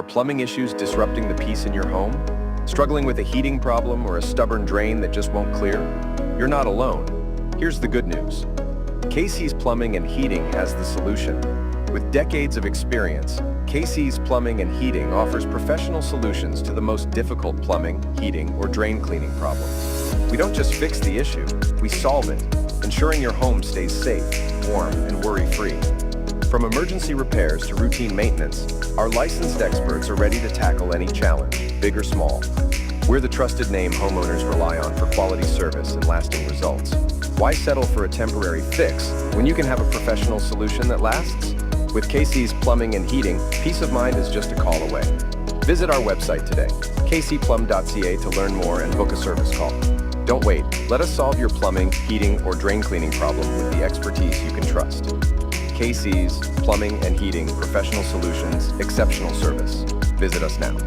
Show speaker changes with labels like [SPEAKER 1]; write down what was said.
[SPEAKER 1] Are plumbing issues disrupting the peace in your home? Struggling with a heating problem or a stubborn drain that just won't clear? You're not alone. Here's the good news. KC's Plumbing and Heating has the solution. With decades of experience, KC's Plumbing and Heating offers professional solutions to the most difficult plumbing, heating, or drain cleaning problems. We don't just fix the issue, we solve it, ensuring your home stays safe, warm, and worry-free. From emergency repairs to routine maintenance, our licensed experts are ready to tackle any challenge, big or small. We're the trusted name homeowners rely on for quality service and lasting results. Why settle for a temporary fix when you can have a professional solution that lasts? With KC's Plumbing and Heating, peace of mind is just a call away. Visit our website today, kcplum.ca, to learn more and book a service call. Don't wait. Let us solve your plumbing, heating, or drain cleaning problem with the expertise you can trust. KC's Plumbing and Heating, professional solutions, exceptional service. Visit us now.